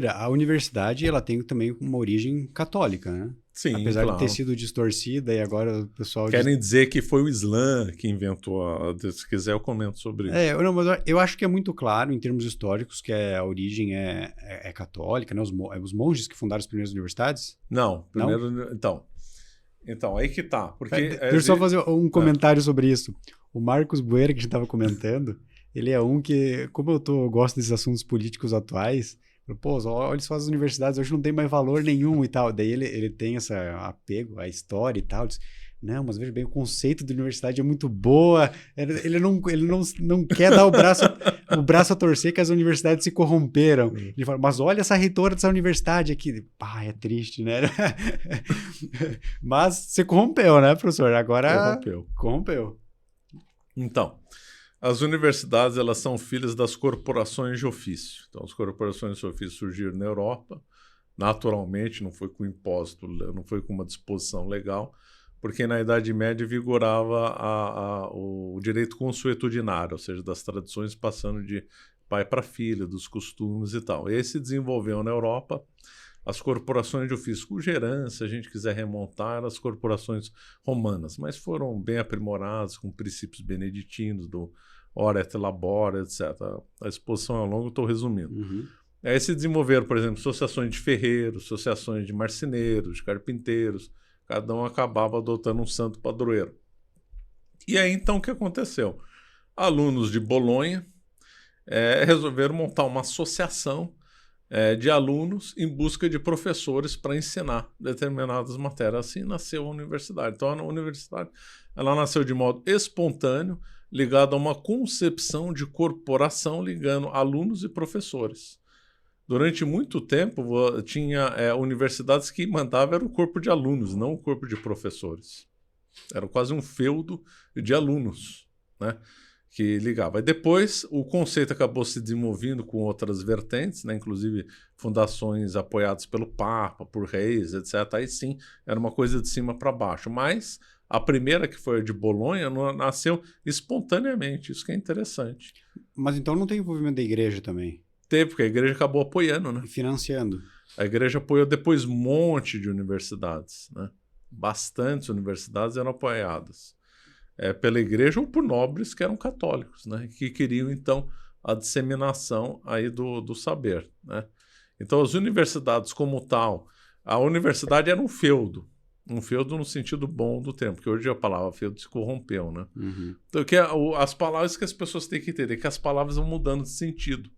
A universidade, ela tem também uma origem católica, né? Sim, Apesar claro. de ter sido distorcida e agora o pessoal... Querem dizer que foi o Islã que inventou Se quiser eu comento sobre isso. Não, mas eu acho que é muito claro em termos históricos que a origem é católica, né? Os monges que fundaram as primeiras universidades? Não, primeiro... Então, aí que tá. Porque Deixa eu só fazer um comentário sobre isso. O Marcos Bueira, que a gente estava comentando, ele é um que, como eu gosto desses assuntos políticos atuais, pô, olha só as universidades, hoje não tem mais valor nenhum e tal. Daí ele tem esse apego à história e tal. Diz, não, mas veja bem, o conceito de universidade é muito boa. Ele não quer dar o braço a torcer que as universidades se corromperam. Ele fala, mas olha essa reitora dessa universidade aqui. Pá, é triste, né? Mas você corrompeu, né, professor? Agora corrompeu. Então, as universidades, elas são filhas das corporações de ofício. Então, as corporações de ofício surgiram na Europa, naturalmente, não foi com imposto, não foi com uma disposição legal, porque na Idade Média vigorava o direito consuetudinário, ou seja, das tradições passando de pai para filha, dos costumes e tal. Esse se desenvolveu na Europa. As corporações de ofício, cuja herança, se a gente quiser remontar, as corporações romanas, mas foram bem aprimoradas com princípios beneditinos, do ora et labora, etc. A exposição é longa, estou resumindo. Aí se desenvolveram, por exemplo, associações de ferreiros, associações de marceneiros, de carpinteiros, cada um acabava adotando um santo padroeiro. E aí, então, o que aconteceu? Alunos de Bolonha resolveram montar uma associação de alunos em busca de professores para ensinar determinadas matérias. Assim nasceu a universidade. Então, a universidade ela nasceu de modo espontâneo, ligado a uma concepção de corporação ligando alunos e professores. Durante muito tempo, tinha universidades que mandavam era o corpo de alunos, não o corpo de professores. Era quase um feudo de alunos, né? Que ligava. E depois o conceito acabou se desenvolvendo com outras vertentes, né? Inclusive fundações apoiadas pelo Papa, por reis, etc. Aí sim, era uma coisa de cima para baixo. Mas a primeira, que foi a de Bolonha, nasceu espontaneamente. Isso que é interessante. Mas então não tem envolvimento da igreja também? Teve, porque a igreja acabou apoiando, né? E financiando. A igreja apoiou depois um monte de universidades, né? Bastantes universidades eram apoiadas pela igreja ou por nobres que eram católicos, né? Que queriam, então, a disseminação aí do saber, né? Então, as universidades como tal, a universidade era um feudo no sentido bom do termo, porque hoje a palavra feudo se corrompeu, né? Então, as palavras que as pessoas têm que entender, que as palavras vão mudando de sentido.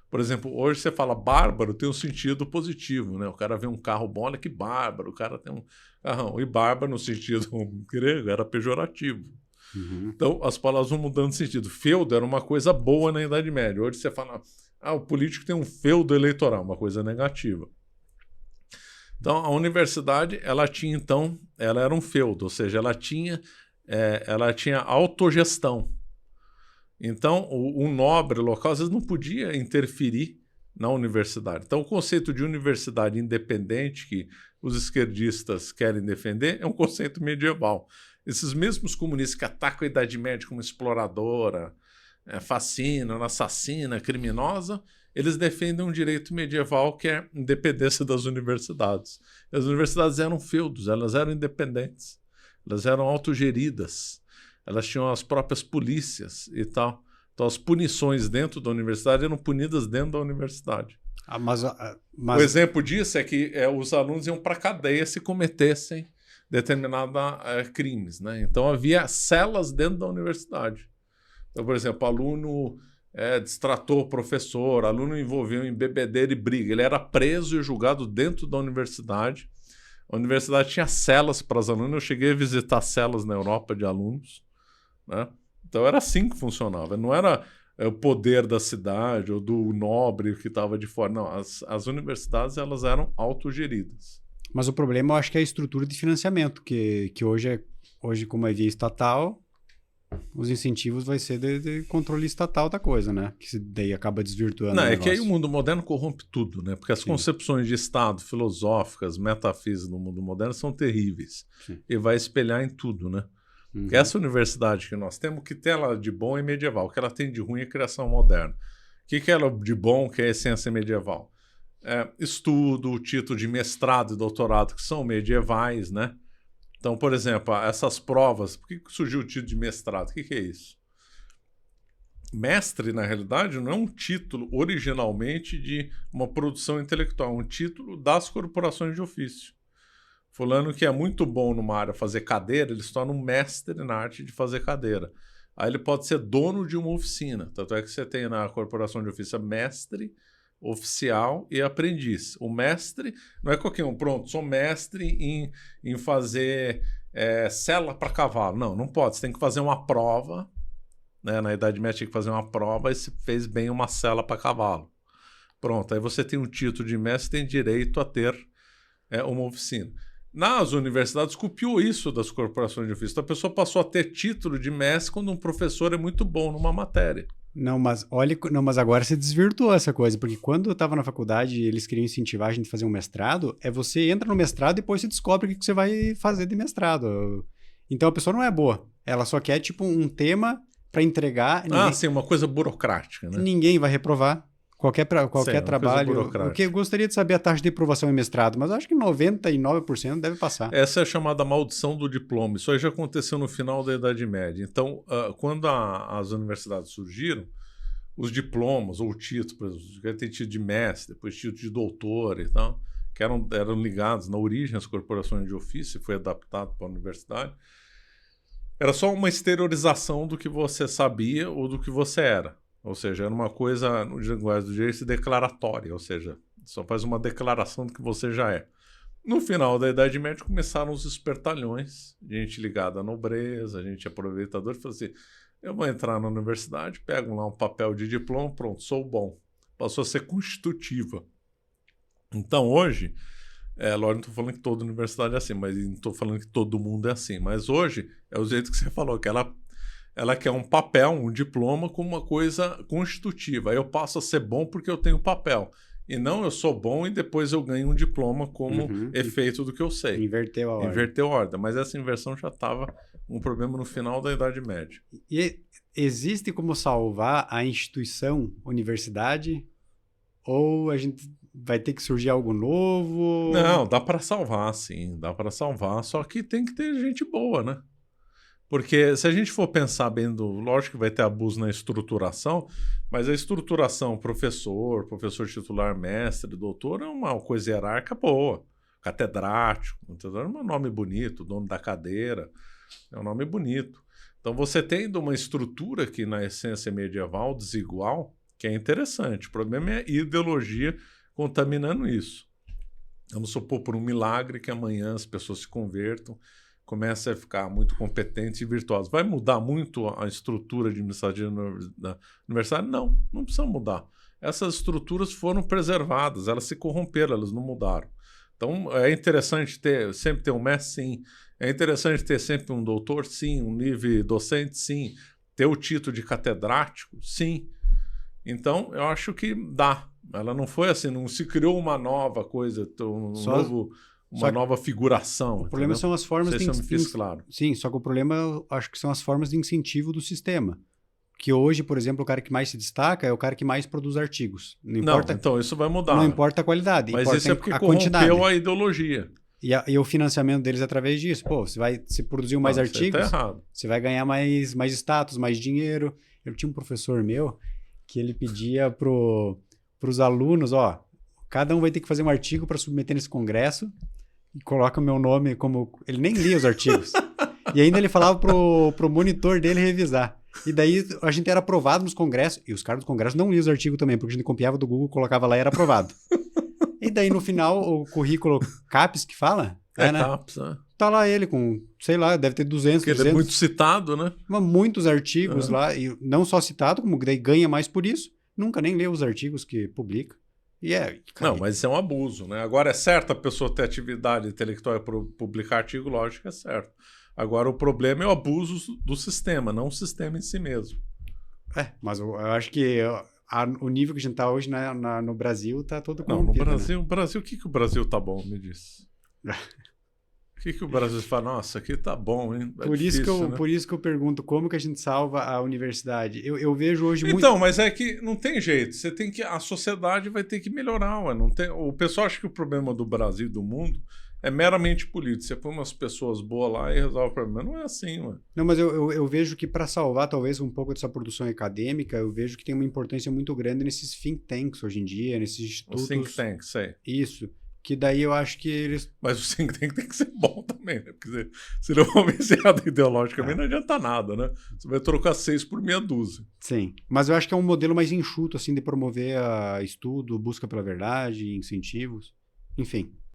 Por exemplo, hoje você fala bárbaro, tem um sentido positivo, né? O cara vê um carro bom, olha que bárbaro, o cara tem um carrão. E bárbaro, no sentido grego, era pejorativo. Então, as palavras vão mudando de sentido. Feudo era uma coisa boa na Idade Média. Hoje você fala, o político tem um feudo eleitoral, uma coisa negativa. Então, a universidade, ela era um feudo, ou seja, ela tinha autogestão. Então, o nobre local, às vezes, não podia interferir na universidade. Então, o conceito de universidade independente que os esquerdistas querem defender é um conceito medieval. Esses mesmos comunistas que atacam a Idade Média como exploradora, fascina, assassina, criminosa, eles defendem um direito medieval que é a independência das universidades. As universidades eram feudos, elas eram independentes, elas eram autogeridas. Elas tinham as próprias polícias e tal. Então, as punições dentro da universidade eram punidas dentro da universidade. O exemplo disso é que os alunos iam para a cadeia se cometessem determinados crimes, né? Então, havia celas dentro da universidade. Então, por exemplo, aluno destratou o professor, aluno envolveu em bebedeira e briga. Ele era preso e julgado dentro da universidade. A universidade tinha celas para os alunos. Eu cheguei a visitar celas na Europa de alunos, né? Então era assim que funcionava. Não era o poder da cidade ou do nobre que estava de fora. Não, as universidades elas eram autogeridas. Mas o problema eu acho que é a estrutura de financiamento, que hoje como é via estatal, os incentivos vai ser de controle estatal da coisa, né? Que daí acaba desvirtuando o negócio. Que aí o mundo moderno corrompe tudo, né? Porque as concepções de Estado, filosóficas, metafísicas no mundo moderno são terríveis. E vai espelhar em tudo, né? Essa universidade que nós temos, o que tem ela de bom é medieval, o que ela tem de ruim é criação moderna. O que ela de bom, que é a essência medieval? estudo, título de mestrado e doutorado, que são medievais, né? Então, por exemplo, essas provas, por que surgiu o título de mestrado? O que é isso? Mestre, na realidade, não é um título originalmente de uma produção intelectual, é um título das corporações de ofício. Fulano que é muito bom numa área fazer cadeira, ele se torna um mestre na arte de fazer cadeira. Aí ele pode ser dono de uma oficina. Tanto é que você tem na corporação de ofício mestre, oficial e aprendiz. O mestre não é qualquer um. Pronto, sou mestre em fazer sela para cavalo. Não pode. Você tem que fazer uma prova. Né? Na Idade Média tinha que fazer uma prova e se fez bem uma sela para cavalo. Pronto, aí você tem um título de mestre, tem direito a ter uma oficina. Nas universidades copiou isso das corporações de ofício. Então a pessoa passou a ter título de mestre quando um professor é muito bom numa matéria. Não, mas agora você desvirtuou essa coisa, porque quando eu estava na faculdade e eles queriam incentivar a gente a fazer um mestrado, você entra no mestrado e depois você descobre o que você vai fazer de mestrado. Então a pessoa não é boa. Ela só quer tipo um tema para entregar. Sim, uma coisa burocrática, né? Ninguém vai reprovar. Qualquer Sim, trabalho. Eu gostaria de saber a taxa de aprovação em mestrado, mas eu acho que 99% deve passar. Essa é a chamada maldição do diploma. Isso aí já aconteceu no final da Idade Média. Então, quando as universidades surgiram, os diplomas ou o título, por exemplo, tem título de mestre, depois título de doutor e tal, que eram ligados na origem às corporações de ofício, e foi adaptado para a universidade. Era só uma exteriorização do que você sabia ou do que você era. Ou seja, era uma coisa, no linguagem do direito, declaratória, ou seja, só faz uma declaração do que você já é. No final da Idade Média começaram os espertalhões, gente ligada à nobreza, gente aproveitador, e falou assim, eu vou entrar na universidade, pego lá um papel de diploma, pronto, sou bom. Passou a ser constitutiva. Então hoje, lógico, não estou falando que toda universidade é assim, mas não estou falando que todo mundo é assim, mas hoje é o jeito que você falou, que ela quer um papel, um diploma com uma coisa constitutiva. Aí eu passo a ser bom porque eu tenho papel. E não eu sou bom e depois eu ganho um diploma como efeito do que eu sei. Inverteu a ordem. Inverteu a ordem. Mas essa inversão já estava um problema no final da Idade Média. E existe como salvar a instituição universidade? Ou a gente vai ter que surgir algo novo? Não, dá para salvar, sim. Dá para salvar. Só que tem que ter gente boa, né? Porque se a gente for pensar bem lógico que vai ter abuso na estruturação, mas a estruturação professor titular, mestre, doutor é uma coisa hierárquica boa. Catedrático, é um nome bonito, dono da cadeira, é um nome bonito. Então você tendo uma estrutura que na essência é medieval, desigual, que é interessante. O problema é a ideologia contaminando isso. Vamos supor por um milagre que amanhã as pessoas se convertam, começa a ficar muito competentes e virtuosos. Vai mudar muito a estrutura administrativa da universidade? Não precisa mudar. Essas estruturas foram preservadas, elas se corromperam, elas não mudaram. Então, é interessante sempre ter um mestre, sim. É interessante ter sempre um doutor, sim. Um nível docente, sim. Ter o título de catedrático, sim. Então, eu acho que dá. Ela não foi assim, não se criou uma nova coisa, uma nova figuração. O problema são as formas de incentivo. Claro. Sim, só que o problema eu acho que são as formas de incentivo do sistema. Que hoje, por exemplo, o cara que mais se destaca é o cara que mais produz artigos. Não importa, então isso vai mudar. Não importa a qualidade, mas importa isso é porque a quantidade. Corrompeu a ideologia. E o financiamento deles é através disso. Pô, se produziu mais artigos, tá errado. Você vai ganhar mais status, mais dinheiro. Eu tinha um professor meu que ele pedia pros alunos, cada um vai ter que fazer um artigo para submeter nesse congresso e coloca o meu nome como... Ele nem lia os artigos. E ainda ele falava pro monitor dele revisar. E daí a gente era aprovado nos congressos. E os caras do congresso não liam os artigos também, porque a gente copiava do Google, colocava lá e era aprovado. E daí no final, o currículo CAPES que fala... né? CAPES, né? Tá lá ele com, sei lá, deve ter 200, Porque ele é muito citado, né? Muitos artigos lá, e não só citado, como daí ganha mais por isso. Nunca nem leu os artigos que publica. Não, mas isso é um abuso, né? Agora, é certo a pessoa ter atividade intelectual para publicar artigo, lógico que é certo. Agora, o problema é o abuso do sistema, não o sistema em si mesmo. Mas eu acho que o nível que a gente está hoje no Brasil está todo corrompido. No Brasil, o que o Brasil tá bom, me diz? que o Brasil fala? Nossa, aqui tá bom, hein? É Por isso, difícil, né? por isso que eu pergunto como que a gente salva a universidade. Eu vejo hoje muito... Então, mas é que não tem jeito. Você tem que, a sociedade vai ter que melhorar. Ué. Não tem, o pessoal acha que o problema do Brasil e do mundo é meramente político. Você põe umas pessoas boas lá e resolve o problema. Não é assim, ué. Não, mas eu vejo que para salvar talvez um pouco dessa produção acadêmica, eu vejo que tem uma importância muito grande nesses think tanks hoje em dia, nesses O institutos. think tank, sei. Isso. Que daí eu acho que eles... Mas o think tank tem que ser bom também, né? Porque se não for viciado ideologicamente, não adianta nada, né? Você vai trocar 6 por meia dúzia. Sim. Mas eu acho que é um modelo mais enxuto, assim, de promover estudo, busca pela verdade, incentivos. Enfim.